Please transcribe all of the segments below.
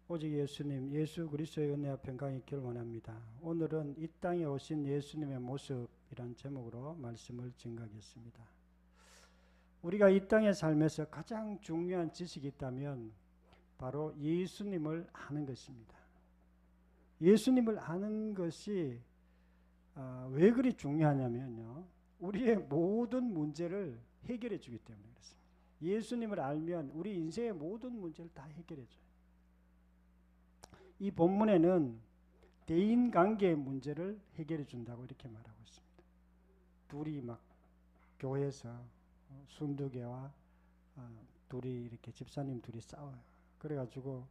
오직 예수님, 예수 그리스도의 은혜와 평강이 있기를 원합니다. 오늘은 이 땅에 오신 예수님의 모습이란 제목으로 말씀을 증거하겠습니다. 우리가 이 땅에 살면서 가장 중요한 지식이 있다면 바로 예수님을 아는 것입니다. 예수님을 아는 것이 왜 그리 중요하냐면요, 우리의 모든 문제를 해결해 주기 때문에 그렇습니다. 예수님을 알면 우리 인생의 모든 문제를 다 해결해 줘요. 이 본문에는 대인관계의 문제를 해결해 준다고 이렇게 말하고 있습니다. 둘이 막 교회에서 순두개와 둘이 이렇게 집사님 둘이 싸워요. 그래가지고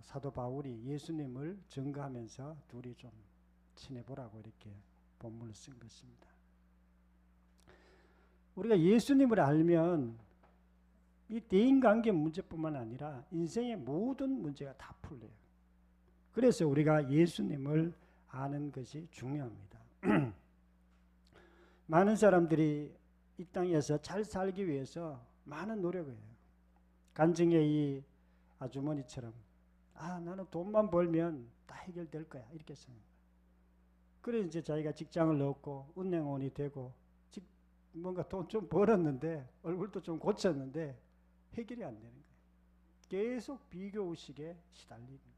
사도 바울이 예수님을 증거하면서 둘이 좀 친해보라고 이렇게 본문을 쓴 것입니다. 우리가 예수님을 알면 이 대인관계 문제뿐만 아니라 인생의 모든 문제가 다 풀려요. 그래서 우리가 예수님을 아는 것이 중요합니다. 많은 사람들이 이 땅에서 잘 살기 위해서 많은 노력을 해요. 간증의 이 아주머니처럼 나는 돈만 벌면 다 해결될 거야 이렇게 생각해요. 그래서 이제 자기가 직장을 얻고 은행원이 되고 뭔가 돈 좀 벌었는데 얼굴도 좀 고쳤는데 해결이 안 되는 거예요. 계속 비교의식에 시달리는 거예요.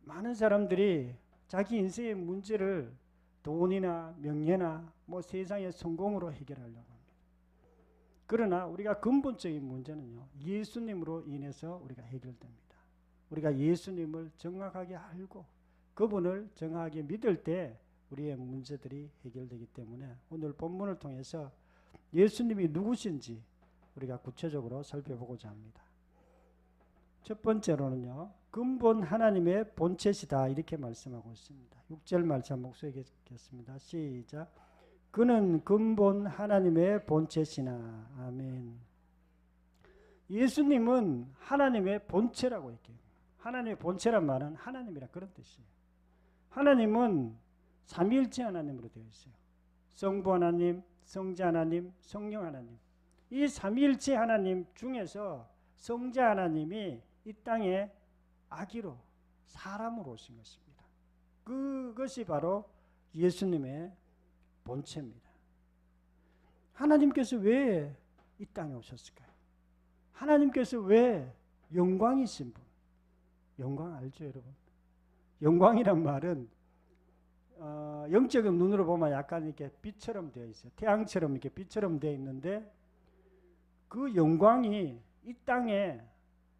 많은 사람들이 자기 인생의 문제를 돈이나 명예나 세상의 성공으로 해결하려고 합니다. 그러나 우리가 근본적인 문제는요, 예수님으로 인해서 우리가 해결됩니다. 우리가 예수님을 정확하게 알고 그분을 정확하게 믿을 때 우리의 문제들이 해결되기 때문에 오늘 본문을 통해서 예수님이 누구신지 우리가 구체적으로 살펴보고자 합니다. 첫 번째로는요, 근본 하나님의 본체시다 이렇게 말씀하고 있습니다. 6절 말씀 목소리 읽겠습니다. 시작. 그는 근본 하나님의 본체시나. 아멘. 예수님은 하나님의 본체라고 얘기해요. 하나님의 본체란 말은 하나님이라 그런 뜻이에요. 하나님은 삼위일체 하나님으로 되어 있어요. 성부 하나님, 성자 하나님, 성령 하나님. 이 삼위일체 하나님 중에서 성자 하나님이 이 땅에 아기로 사람으로 오신 것입니다. 그것이 바로 예수님의 본체입니다. 하나님께서 왜 이 땅에 오셨을까요? 하나님께서 왜 영광이신 분? 영광 알죠, 여러분? 영광이란 말은 영적인 눈으로 보면 약간 이렇게 빛처럼 되어 있어요. 태양처럼 이렇게 빛처럼 되어 있는데 그 영광이 이 땅에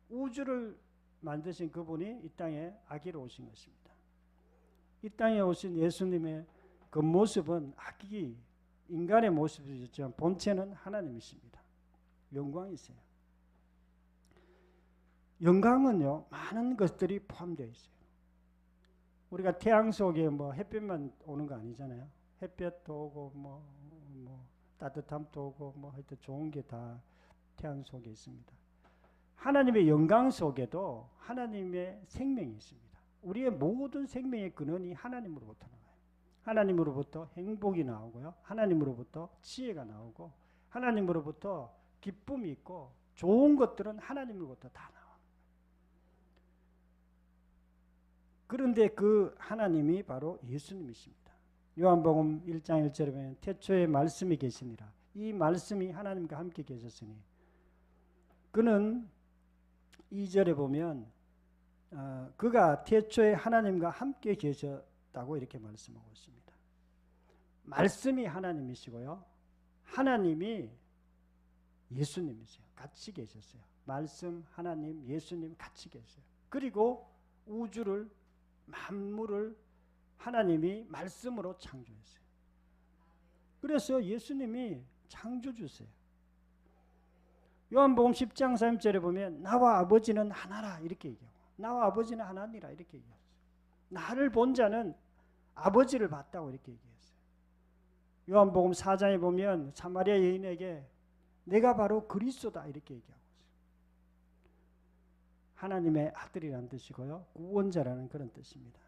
우주를 만드신 그분이 이 땅에 아기로 오신 것입니다. 이 땅에 오신 예수님의 그 모습은 아기, 인간의 모습이지만 본체는 하나님이십니다. 영광이세요. 영광은요, 많은 것들이 포함되어 있어요. 우리가 태양 속에 햇빛만 오는 거 아니잖아요. 햇볕도 오고 따뜻함도 오고 하여튼 좋은 게 다 태양 속에 있습니다. 하나님의 영광 속에도 하나님의 생명이 있습니다. 우리의 모든 생명의 근원이 하나님으로부터 나와요. 하나님으로부터 행복이 나오고요. 하나님으로부터 지혜가 나오고 하나님으로부터 기쁨이 있고 좋은 것들은 하나님으로부터 다 나와요. 그런데 그 하나님이 바로 예수님이십니다. 요한복음 1장 1절에 보면 태초에 말씀이 계시니라. 이 말씀이 하나님과 함께 계셨으니 그는 2절에 보면 그가 태초에 하나님과 함께 계셨다고 이렇게 말씀하고 있습니다. 말씀이 하나님이시고요. 하나님이 예수님이세요. 같이 계셨어요. 말씀, 하나님, 예수님 같이 계세요. 그리고 우주를, 만물을 하나님이 말씀으로 창조했어요. 그래서 예수님이 창조주세요. 요한복음 10장 3절에 보면 나와 아버지는 하나라 이렇게 얘기하고 나와 아버지는 하나니라 이렇게 얘기했어요. 나를 본 자는 아버지를 봤다고 이렇게 얘기했어요. 요한복음 4장에 보면 사마리아 여인에게 내가 바로 그리스도다 이렇게 얘기하고 있어요. 하나님의 아들이라는 뜻이고요. 구원자라는 그런 뜻입니다.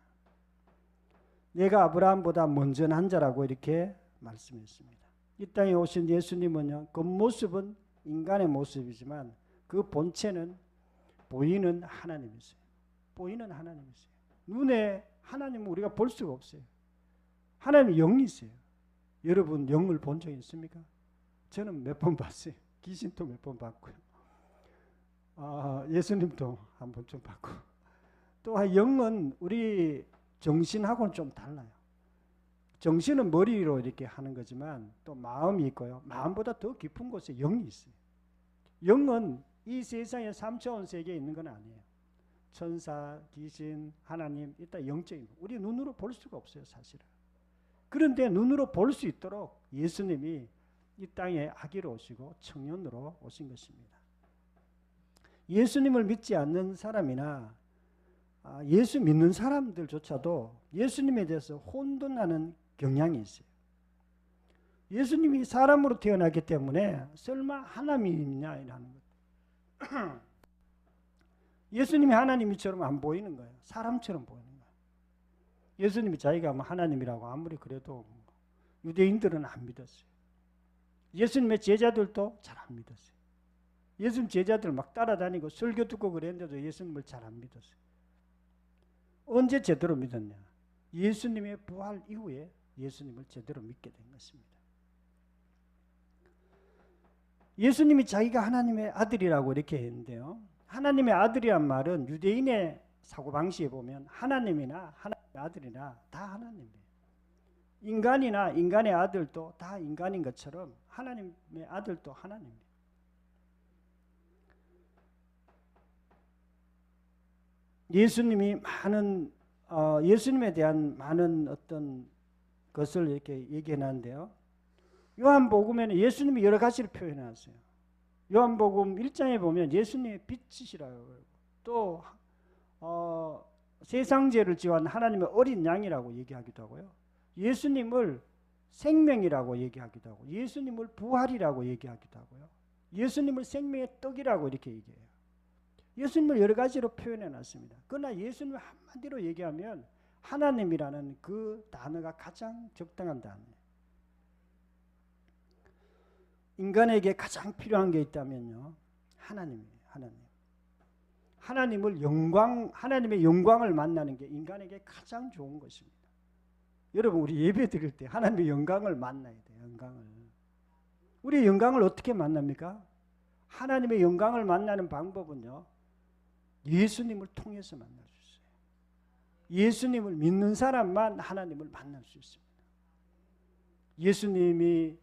내가 아브라함보다 먼저 난 자라고 이렇게 말씀했습니다. 이 땅에 오신 예수님은요, 겉모습은 인간의 모습이지만 그 본체는 보이는 하나님이세요. 보이는 하나님이세요. 눈에 하나님은 우리가 볼 수가 없어요. 하나님은 영이세요. 여러분 영을 본 적 있습니까? 저는 몇 번 봤어요. 귀신도 몇 번 봤고요. 예수님도 한 번 좀 봤고. 또 영은 우리 정신하고는 좀 달라요. 정신은 머리로 이렇게 하는 거지만 또 마음이 있고요. 마음보다 더 깊은 곳에 영이 있어요. 영은 이 세상의 3차원 세계에 있는 건 아니에요. 천사, 귀신, 하나님 이따 영적인 거. 우리 눈으로 볼 수가 없어요, 사실은. 그런데 눈으로 볼 수 있도록 예수님이 이 땅에 아기로 오시고 청년으로 오신 것입니다. 예수님을 믿지 않는 사람이나 예수 믿는 사람들조차도 예수님에 대해서 혼돈하는 경향이 있어요. 예수님이 사람으로 태어났기 때문에 설마 하나님이냐 이라는 것. 예수님이 하나님처럼 안 보이는 거예요. 사람처럼 보이는 거예요. 예수님이 자기가 하나님이라고 아무리 그래도 유대인들은 안 믿었어요. 예수님의 제자들도 잘 안 믿었어요. 예수님 제자들 막 따라다니고 설교 듣고 그랬는데도 예수님을 잘 안 믿었어요. 언제 제대로 믿었냐? 예수님의 부활 이후에 예수님을 제대로 믿게 된 것입니다. 예수님이 자기가 하나님의 아들이라고 이렇게 했는데요. 하나님의 아들이란 말은 유대인의 사고방식에 보면 하나님이나 하나님의 아들이나 다 하나님이에요. 인간이나 인간의 아들도 다 인간인 것처럼 하나님의 아들도 하나님이에요. 예수님이 예수님에 대한 많은 어떤 것을 이렇게 얘기해 놨는데요. 요한복음에는 예수님이 여러 가지를 표현해 놨어요. 요한복음 1장에 보면 예수님의 빛이시라고 또 세상 죄를 지어한 하나님의 어린 양이라고 얘기하기도 하고요. 예수님을 생명이라고 얘기하기도 하고 예수님을 부활이라고 얘기하기도 하고요. 예수님을 생명의 떡이라고 이렇게 얘기해요. 예수님을 여러 가지로 표현해 놨습니다. 그러나 예수님을 한마디로 얘기하면 하나님이라는 그 단어가 가장 적당한 단어예요. 인간에게 가장 필요한 게 있다면요. 하나님이에요. 하나님의 영광을 만나는 게 인간에게 가장 좋은 것입니다. 여러분 우리 예배 드릴 때 하나님의 영광을 만나야 돼요. 영광을. 우리 영광을 어떻게 만납니까? 하나님의 영광을 만나는 방법은요. 예수님을 통해서 만날 수 있어요. 예수님을 믿는 사람만 하나님을 만날 수 있습니다. 예수님이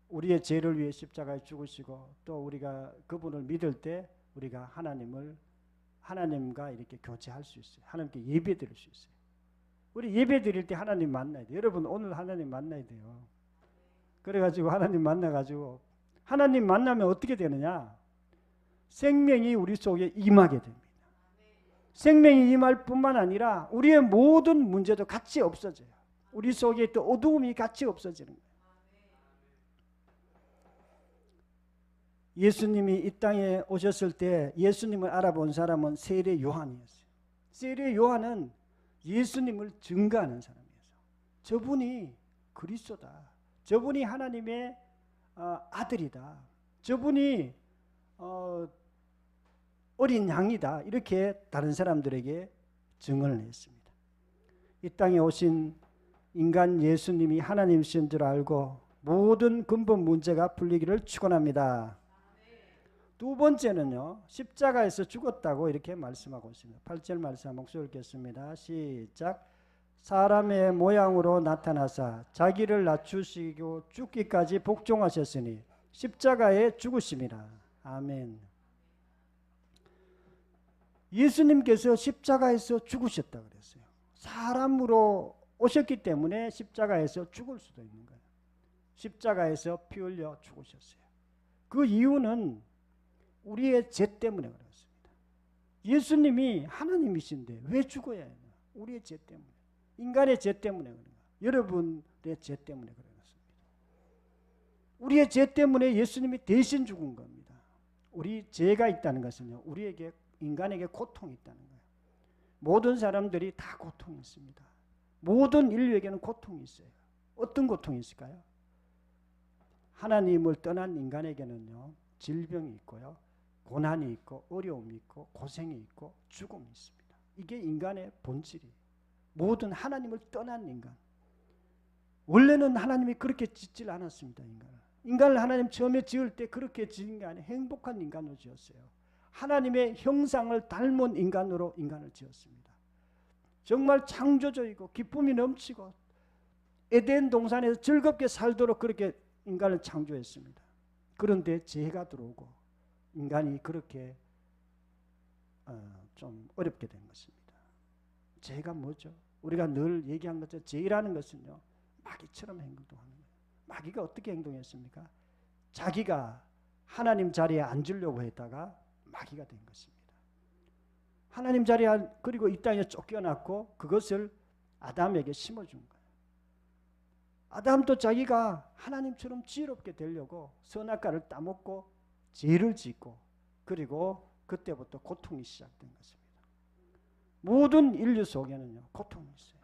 우리의 죄를 위해 십자가에 죽으시고 또 우리가 그분을 믿을 때 우리가 하나님과 이렇게 교제할 수 있어요. 하나님께 예배 드릴 수 있어요. 우리 예배 드릴 때 하나님 만나야 돼요. 여러분 오늘 하나님 만나야 돼요. 그래가지고 하나님 만나가지고 하나님 만나면 어떻게 되느냐? 생명이 우리 속에 임하게 됩니다. 생명이 임할 뿐만 아니라 우리의 모든 문제도 같이 없어져요. 우리 속에 또 어두움이 같이 없어지는 거예요. 예수님이 이 땅에 오셨을 때 예수님을 알아본 사람은 세례 요한이었어요. 세례 요한은 예수님을 증거하는 사람이었어요. 저분이 그리스도다. 저분이 하나님의 아들이다. 저분이 어린 양이다. 이렇게 다른 사람들에게 증언을 했습니다. 이 땅에 오신 인간 예수님이 하나님이신 줄 알고 모든 근본 문제가 풀리기를 축원합니다. 두 번째는요. 십자가에서 죽었다고 이렇게 말씀하고 있습니다. 8절 말씀 목소리 읽겠습니다. 시작. 사람의 모양으로 나타나사 자기를 낮추시고 죽기까지 복종하셨으니 십자가에 죽으심이라. 아멘. 예수님께서 십자가에서 죽으셨다 그랬어요. 사람으로 오셨기 때문에 십자가에서 죽을 수도 있는 거예요. 십자가에서 피 흘려 죽으셨어요. 그 이유는 우리의 죄 때문에 그렇습니다. 예수님이 하나님이신데 왜 죽어야 해요? 우리의 죄 때문에. 인간의 죄 때문에 그런 거예요. 여러분의 죄 때문에 그렇습니다. 우리의 죄 때문에 예수님이 대신 죽은 겁니다. 우리 죄가 있다는 것은요. 우리에게 인간에게 고통이 있다는 거예요. 모든 사람들이 다 고통이 있습니다. 모든 인류에게는 고통이 있어요. 어떤 고통이 있을까요? 하나님을 떠난 인간에게는요. 질병이 있고요. 고난이 있고 어려움이 있고 고생이 있고 죽음이 있습니다. 이게 인간의 본질이에요. 모든 하나님을 떠난 인간. 원래는 하나님이 그렇게 짓질 않았습니다. 인간을 하나님 처음에 지을 때 그렇게 지은 게 아니에요. 행복한 인간으로 지었어요. 하나님의 형상을 닮은 인간으로 인간을 지었습니다. 정말 창조적이고 기쁨이 넘치고 에덴 동산에서 즐겁게 살도록 그렇게 인간을 창조했습니다. 그런데 죄가 들어오고 인간이 그렇게 좀 어렵게 된 것입니다. 죄가 뭐죠? 우리가 늘 얘기한 것처럼 죄라는 것은요, 마귀처럼 행동하는 거예요. 마귀가 어떻게 행동했습니까? 자기가 하나님 자리에 앉으려고 했다가 마귀가 된 것입니다. 하나님 자리에 그리고 이 땅에 쫓겨났고 그것을 아담에게 심어준 거예요. 아담도 자기가 하나님처럼 지혜롭게 되려고 선악과를 따먹고 죄를 짓고 그리고 그때부터 고통이 시작된 것입니다. 모든 인류 속에는요, 고통이 있어요.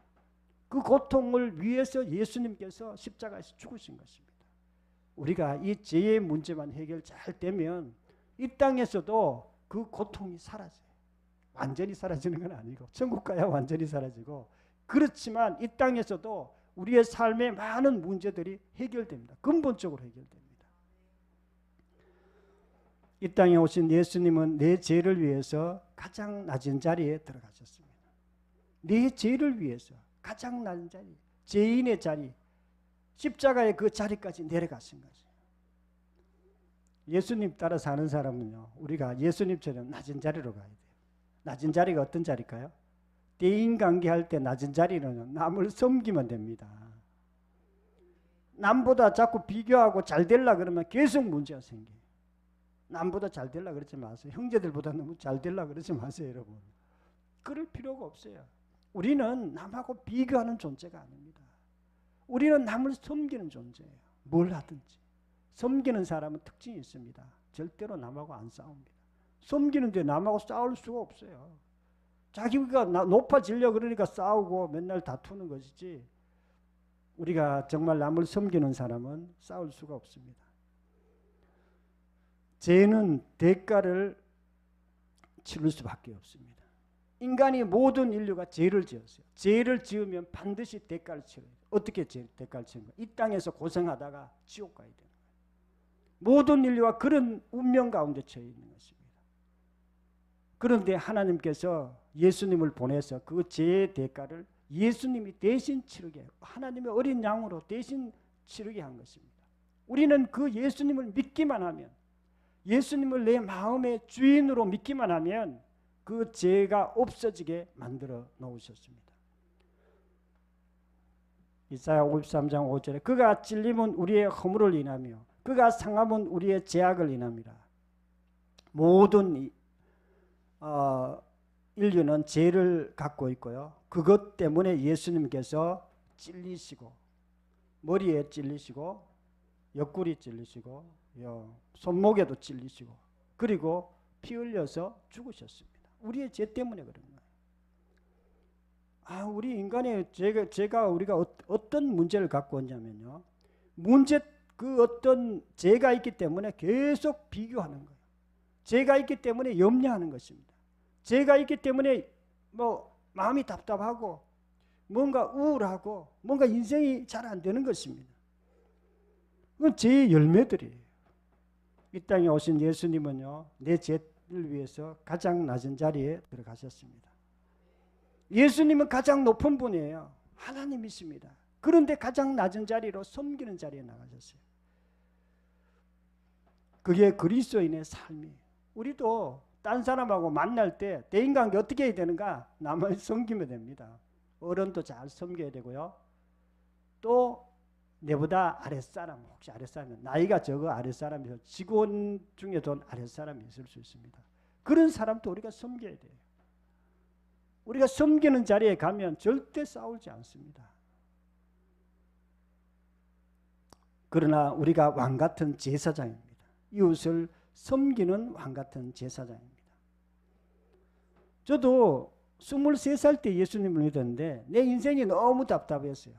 그 고통을 위해서 예수님께서 십자가에서 죽으신 것입니다. 우리가 이 죄의 문제만 해결 잘 되면 이 땅에서도 그 고통이 사라져요. 완전히 사라지는 건 아니고 천국 가야 완전히 사라지고, 그렇지만 이 땅에서도 우리의 삶의 많은 문제들이 해결됩니다. 근본적으로 해결됩니다. 이 땅에 오신 예수님은 내 죄를 위해서 가장 낮은 자리에 들어가셨습니다. 내 죄를 위해서 가장 낮은 자리, 죄인의 자리, 십자가의 그 자리까지 내려가신 거죠. 예수님 따라 사는 사람은요, 우리가 예수님처럼 낮은 자리로 가야 돼요. 낮은 자리가 어떤 자리일까요? 대인관계할 때 낮은 자리는 남을 섬기면 됩니다. 남보다 자꾸 비교하고 잘 되려고 그러면 계속 문제가 생겨요. 남보다 잘 되려고 그러지 마세요. 형제들보다 너무 잘 되려고 그러지 마세요, 여러분. 그럴 필요가 없어요. 우리는 남하고 비교하는 존재가 아닙니다. 우리는 남을 섬기는 존재예요. 뭘 하든지. 섬기는 사람은 특징이 있습니다. 절대로 남하고 안 싸웁니다. 섬기는데 남하고 싸울 수가 없어요. 자기가 높아지려고 그러니까 싸우고 맨날 다투는 것이지, 우리가 정말 남을 섬기는 사람은 싸울 수가 없습니다. 죄는 대가를 치를 수밖에 없습니다. 인간이 모든 인류가 죄를 지었어요. 죄를 지으면 반드시 대가를 치러야 돼요. 어떻게 대가를 치는 거예요? 이 땅에서 고생하다가 지옥 가야 되는 거예요. 모든 인류가 그런 운명 가운데 처해 있는 것입니다. 그런데 하나님께서 예수님을 보내서 그 죄의 대가를 예수님이 대신 치르게, 하나님의 어린 양으로 대신 치르게 한 것입니다. 우리는 그 예수님을 믿기만 하면, 예수님을 내 마음의 주인으로 믿기만 하면 그 죄가 없어지게 만들어 놓으셨습니다. 이사야 53장 5절에 그가 찔림은 우리의 허물을 인하며 그가 상함은 우리의 죄악을 인함이라. 모든 인류는 죄를 갖고 있고요. 그것 때문에 예수님께서 찔리시고, 머리에 찔리시고, 옆구리 찔리시고, 손목에도 찔리시고, 그리고 피 흘려서 죽으셨습니다. 우리의 죄 때문에 그런 거예요. 우리 인간의 죄가 우리가 어떤 문제를 갖고 왔냐면요, 그 어떤 죄가 있기 때문에 계속 비교하는 거예요. 죄가 있기 때문에 염려하는 것입니다. 죄가 있기 때문에 마음이 답답하고 뭔가 우울하고 뭔가 인생이 잘 안 되는 것입니다. 그건 죄의 열매들이에요. 이 땅에 오신 예수님은요, 내 죄를 위해서 가장 낮은 자리에 들어가셨습니다. 예수님은 가장 높은 분이에요. 하나님이십니다. 그런데 가장 낮은 자리로 섬기는 자리에 나가셨어요. 그게 그리스도인의 삶이에요. 우리도 딴 사람하고 만날 때 대인관계 어떻게 해야 되는가? 남을 섬기면 됩니다. 어른도 잘 섬겨야 되고요. 또 내보다 아랫사람, 혹시 아랫사람이면 나이가 적어 아랫사람이서 직원 중에도 아랫사람이 있을 수 있습니다. 그런 사람도 우리가 섬겨야 돼요. 우리가 섬기는 자리에 가면 절대 싸우지 않습니다. 그러나 우리가 왕같은 제사장입니다. 이웃을 섬기는 왕같은 제사장입니다. 저도 23살 때 예수님을 믿었는데 내 인생이 너무 답답했어요.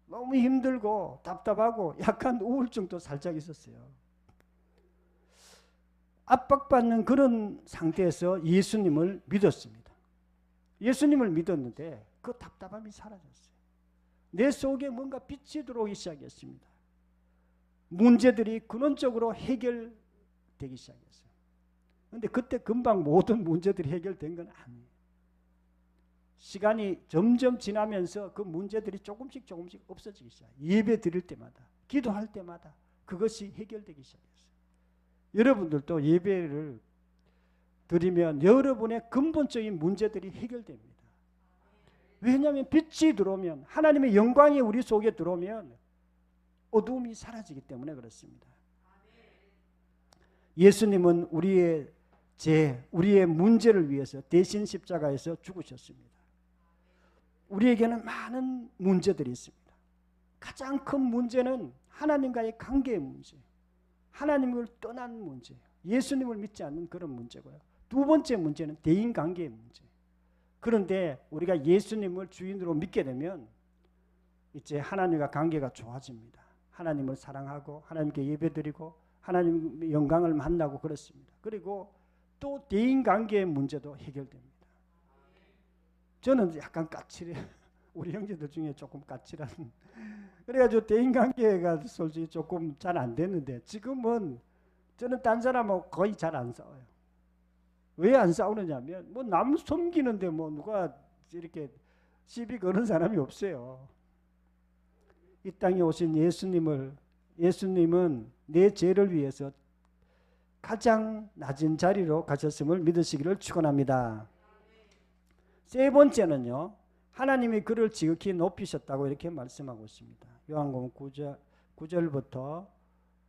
너무 힘들고 답답하고 약간 우울증도 살짝 있었어요. 압박받는 그런 상태에서 예수님을 믿었습니다. 예수님을 믿었는데 그 답답함이 사라졌어요. 내 속에 뭔가 빛이 들어오기 시작했습니다. 문제들이 근원적으로 해결되기 시작했어요. 그런데 그때 금방 모든 문제들이 해결된 건 아니에요. 시간이 점점 지나면서 그 문제들이 조금씩 없어지기 시작해요. 예배 드릴 때마다, 기도할 때마다 그것이 해결되기 시작했어요. 여러분들도 예배를 드리면 여러분의 근본적인 문제들이 해결됩니다. 왜냐하면 빛이 들어오면, 하나님의 영광이 우리 속에 들어오면 어두움이 사라지기 때문에 그렇습니다. 예수님은 우리의 우리의 문제를 위해서 대신 십자가에서 죽으셨습니다. 우리에게는 많은 문제들이 있습니다. 가장 큰 문제는 하나님과의 관계의 문제, 하나님을 떠난 문제, 예수님을 믿지 않는 그런 문제고요. 두 번째 문제는 대인관계의 문제. 그런데 우리가 예수님을 주인으로 믿게 되면 이제 하나님과 관계가 좋아집니다. 하나님을 사랑하고 하나님께 예배드리고 하나님의 영광을 만나고 그렇습니다. 그리고 또 대인관계의 문제도 해결됩니다. 저는 약간 까칠해요. 우리 형제들 중에 조금 까칠한. 그래가지고 대인관계가 솔직히 조금 잘 안 됐는데 지금은 저는 딴 사람하고 거의 잘 안 싸워요. 왜 안 싸우느냐면 뭐 남 섬기는데 뭐 누가 이렇게 시비 거는 사람이 없어요. 이 땅에 오신 예수님은 내 죄를 위해서 가장 낮은 자리로 가셨음을 믿으시기를 축원합니다. 세 번째는요, 하나님이 그를 지극히 높이셨다고 이렇게 말씀하고 있습니다. 요한복음 9절부터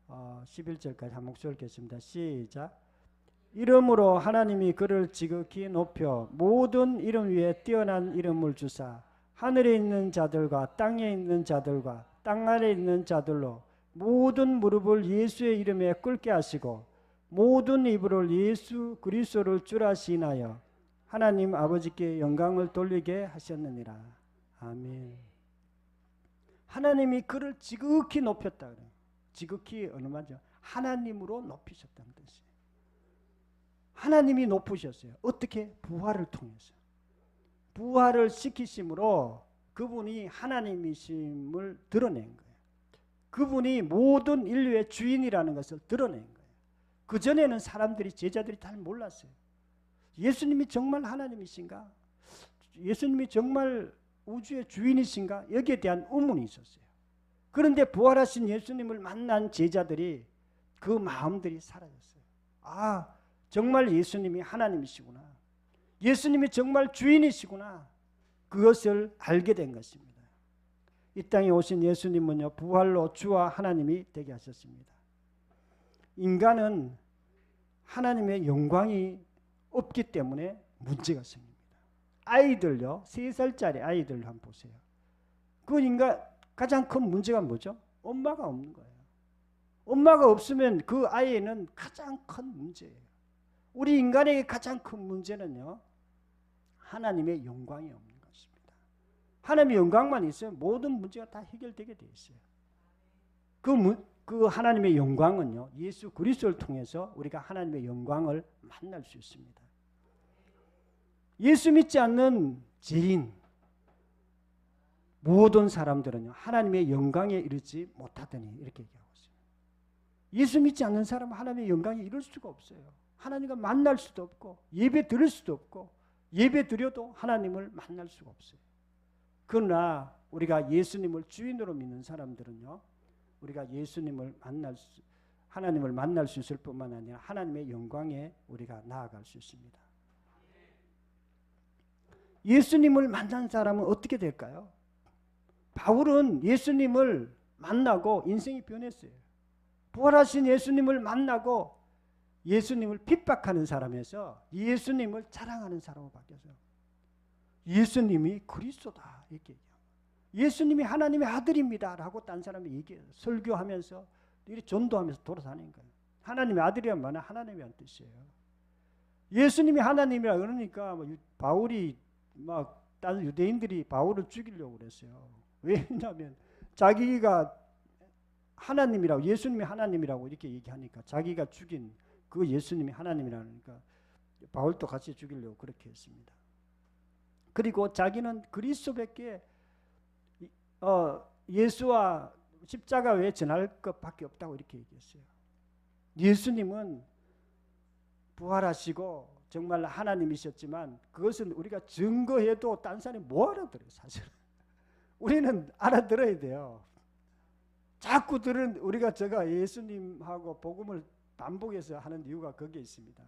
11절까지 한 목소리 읽겠습니다. 시작. 이름으로 하나님이 그를 지극히 높여 모든 이름 위에 뛰어난 이름을 주사 하늘에 있는 자들과 땅에 있는 자들과 땅 아래에 있는 자들로 모든 무릎을 예수의 이름에 꿇게 하시고 모든 입으로 예수 그리스도를 주라 시인하여 하나님 아버지께 영광을 돌리게 하셨느니라. 아멘. 하나님이 그를 지극히 높였다 그래요. 지극히 어느 말이죠? 하나님으로 높이셨다는 뜻이에요. 하나님이 높으셨어요. 어떻게? 부활을 통해서. 부활을 시키심으로 그분이 하나님이심을 드러낸 거예요. 그분이 모든 인류의 주인이라는 것을 드러낸 거예요. 그전에는 사람들이, 제자들이 잘 몰랐어요. 예수님이 정말 하나님이신가? 예수님이 정말 우주의 주인이신가? 여기에 대한 의문이 있었어요. 그런데 부활하신 예수님을 만난 제자들이 그 마음들이 사라졌어요. 아, 정말 예수님이 하나님이시구나. 예수님이 정말 주인이시구나. 그것을 알게 된 것입니다. 이 땅에 오신 예수님은요, 부활로 주와 하나님이 되게 하셨습니다. 인간은 하나님의 영광이 없기 때문에 문제가 생깁니다. 아이들요, 3살짜리 아이들 한번 보세요. 그 인간 가장 큰 문제가 뭐죠? 엄마가 없는 거예요. 엄마가 없으면 그 아이는 가장 큰 문제예요. 우리 인간에게 가장 큰 문제는요, 하나님의 영광이 없는 것입니다. 하나님의 영광만 있으면 모든 문제가 다 해결되게 되어 있어요. 그 하나님의 영광은요, 예수 그리스도를 통해서 우리가 하나님의 영광을 만날 수 있습니다. 예수 믿지 않는 죄인, 모든 사람들은요, 하나님의 영광에 이르지 못하더니 이렇게 얘기하고 있어요. 예수 믿지 않는 사람은 하나님의 영광에 이룰 수가 없어요. 하나님과 만날 수도 없고 예배 드릴 수도 없고 예배 드려도 하나님을 만날 수가 없어요. 그러나 우리가 예수님을 주인으로 믿는 사람들은요, 우리가 예수님을 하나님을 만날 수 있을 뿐만 아니라 하나님의 영광에 우리가 나아갈 수 있습니다. 예수님을 만난 사람은 어떻게 될까요? 바울은 예수님을 만나고 인생이 변했어요. 부활하신 예수님을 만나고 예수님을 핍박하는 사람에서 예수님을 자랑하는 사람으로 바뀌었어요. 예수님이 그리스도다 이렇게 얘기해요. 예수님이 하나님의 아들입니다 라고 딴 사람이 얘기해요. 설교하면서 이렇게 전도하면서 돌아다니는 거예요. 하나님의 아들이란 말은 하나님이란 뜻이에요. 예수님이 하나님이라 그러니까 바울이 막 다른 유대인들이 바울을 죽이려고 그랬어요. 왜냐하면 자기가 하나님이라고, 예수님이 하나님이라고 이렇게 얘기하니까 자기가 죽인 그 예수님이 하나님이라니까 바울도 같이 죽이려고 그렇게 했습니다. 그리고 자기는 그리스도밖에 예수와 십자가 외에 전할 것밖에 없다고 이렇게 얘기했어요. 예수님은 부활하시고 정말 하나님이셨지만 그것은 우리가 증거해도 딴 사람이 뭐 알아들어요. 사실은 우리는 알아들어야 돼요. 자꾸 우리가 제가 예수님하고 복음을 반복해서 하는 이유가 거기에 있습니다.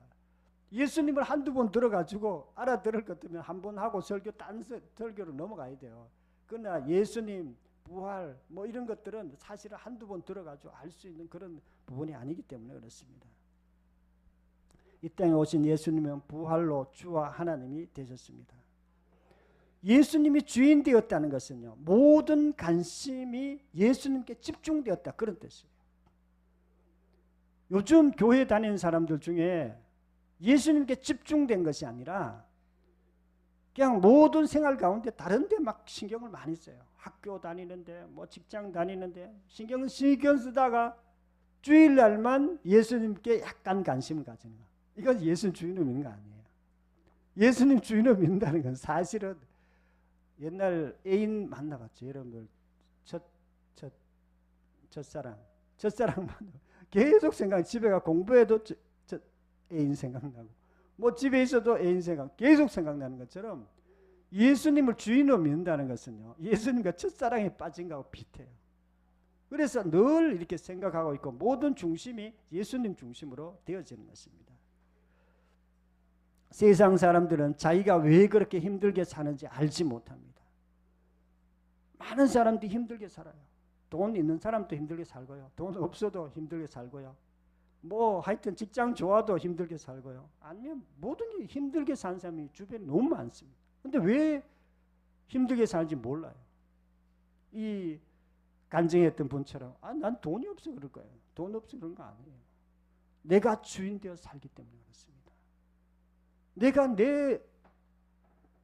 예수님을 한두 번 들어가지고 알아들을 것 같으면 한 번 하고 딴 설교로 넘어가야 돼요. 그러나 예수님 부활 뭐 이런 것들은 사실은 한두 번 들어가지고 알 수 있는 그런 부분이 아니기 때문에 그렇습니다. 이 땅에 오신 예수님은 부활로 주와 하나님이 되셨습니다. 예수님이 주인 되었다는 것은요, 모든 관심이 예수님께 집중되었다 그런 뜻이에요. 요즘 교회 다니는 사람들 중에 예수님께 집중된 것이 아니라 그냥 모든 생활 가운데 다른 데 막 신경을 많이 써요. 학교 다니는데 뭐 직장 다니는데 신경 쓰다가 주일날만 예수님께 약간 관심을 가지는 거예요. 이건 예수님 주인을 믿는 거 아니에요. 예수님 주인을 믿는다는 건 사실은 옛날 애인 만나봤죠. 여러분들 첫사랑 만나 계속 생각, 집에 가 공부해도 애인 생각나고 뭐 집에 있어도 애인 생각 계속 생각나는 것처럼 예수님을 주인으로 믿는다는 것은요, 예수님과 첫사랑에 빠진 거하고 비슷해요. 그래서 늘 이렇게 생각하고 있고 모든 중심이 예수님 중심으로 되어지는 것입니다. 세상 사람들은 자기가 왜 그렇게 힘들게 사는지 알지 못합니다. 많은 사람들이 힘들게 살아요. 돈 있는 사람도 힘들게 살고요. 돈 없어도 힘들게 살고요. 뭐 하여튼 직장 좋아도 힘들게 살고요. 아니면 모든 게 힘들게 사는 사람이 주변에 너무 많습니다. 근데 왜 힘들게 사는지 몰라요. 이 간증했던 분처럼 난 돈이 없어 그럴 거예요. 돈 없어 그런 거 아니에요. 내가 주인 되어 살기 때문에 그렇습니다. 내가 내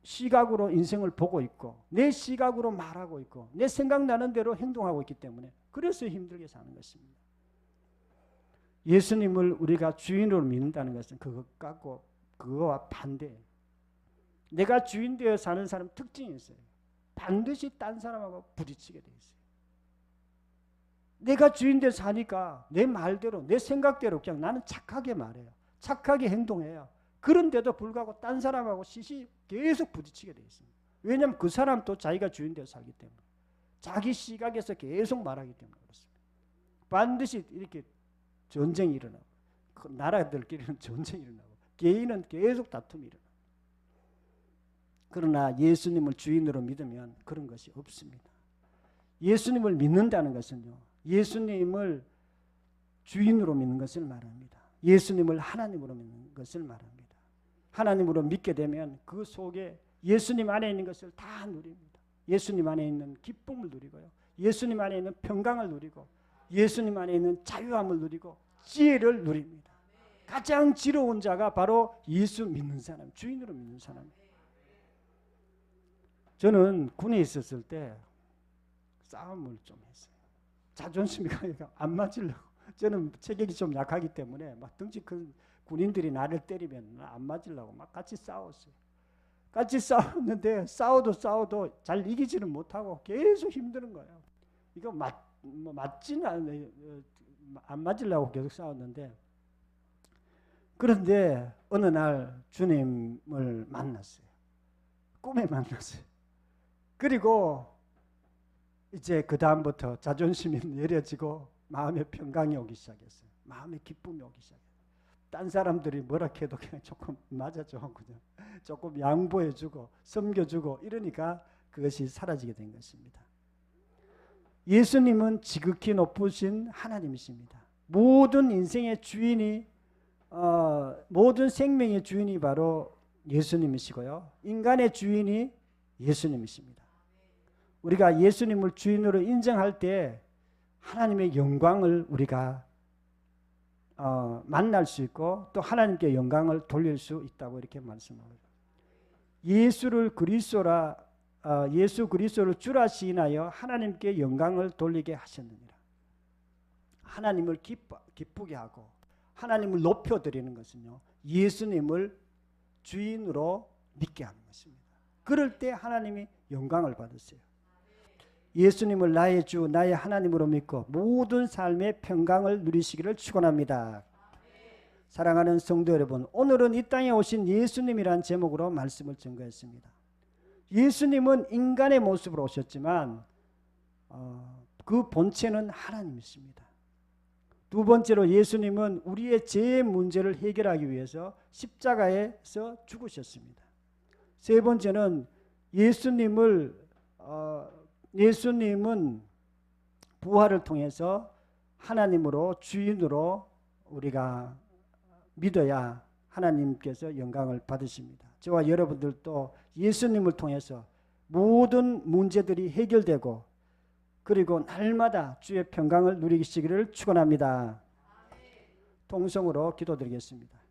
시각으로 인생을 보고 있고 내 시각으로 말하고 있고 내 생각나는 대로 행동하고 있기 때문에 그래서 힘들게 사는 것입니다. 예수님을 우리가 주인으로 믿는다는 것은 그거와 반대예요. 내가 주인 되어 사는 사람 특징이 있어요. 반드시 딴 사람하고 부딪히게 돼 있어요. 내가 주인 되어 사니까 내 말대로 내 생각대로 그냥 나는 착하게 말해요. 착하게 행동해요. 그런데도 불구하고 딴 사람하고 계속 부딪히게 돼 있습니다. 왜냐하면 그 사람도 자기가 주인 되어 살기 때문에 자기 시각에서 계속 말하기 때문에 그렇습니다. 반드시 이렇게 전쟁이 일어나고 나라들끼리는 전쟁이 일어나고 개인은 계속 다툼이 일어나고 그러나 예수님을 주인으로 믿으면 그런 것이 없습니다. 예수님을 믿는다는 것은요, 예수님을 주인으로 믿는 것을 말합니다. 예수님을 하나님으로 믿는 것을 말합니다. 하나님으로 믿게 되면 그 속에 예수님 안에 있는 것을 다 누립니다. 예수님 안에 있는 기쁨을 누리고요. 예수님 안에 있는 평강을 누리고 예수님 안에 있는 자유함을 누리고 지혜를 누립니다. 가장 지혜로운 자가 바로 예수 믿는 사람, 주인으로 믿는 사람이에요. 저는 군에 있었을 때 싸움을 좀 했어요. 자존심이 안 맞으려고. 저는 체격이 좀 약하기 때문에 막 덩치 큰 군인들이 나를 때리면 안 맞으려고 막 같이 싸웠어요. 같이 싸웠는데 싸워도 잘 이기지는 못하고 계속 힘드는 거예요. 이거 맞지는 않아요. 안 맞으려고 계속 싸웠는데 그런데 어느 날 주님을 만났어요. 꿈에 만났어요. 그리고 이제 그 다음부터 자존심이 내려지고 마음의 평강이 오기 시작했어요. 마음의 기쁨이 오기 시작했어요. 딴 사람들이 뭐라 해도 그냥 조금 맞아줘. 그냥 조금 양보해주고 섬겨주고 이러니까 그것이 사라지게 된 것입니다. 예수님은 지극히 높으신 하나님이십니다. 모든 인생의 주인이 모든 생명의 주인이 바로 예수님이시고요. 인간의 주인이 예수님이십니다. 우리가 예수님을 주인으로 인정할 때 하나님의 영광을 우리가 만날 수 있고 또 하나님께 영광을 돌릴 수 있다고 이렇게 말씀합니다. 예수 그리스도를 주라 시인하여 하나님께 영광을 돌리게 하셨느니라. 하나님을 기쁘게 하고 하나님을 높여드리는 것은요, 예수님을 주인으로 믿게 하는 것입니다. 그럴 때 하나님이 영광을 받으세요. 예수님을 나의 주, 나의 하나님으로 믿고 모든 삶의 평강을 누리시기를 축원합니다. 사랑하는 성도 여러분, 오늘은 이 땅에 오신 예수님이란 제목으로 말씀을 전거했습니다. 예수님은 인간의 모습으로 오셨지만 그 본체는 하나님이십니다. 두 번째로 예수님은 우리의 죄의 문제를 해결하기 위해서 십자가에서 죽으셨습니다. 세 번째는 예수님은 부활을 통해서 하나님으로 주인으로 우리가 믿어야 하나님께서 영광을 받으십니다. 저와 여러분들도 예수님을 통해서 모든 문제들이 해결되고 그리고 날마다 주의 평강을 누리시기를 축원합니다. 통성으로 기도드리겠습니다.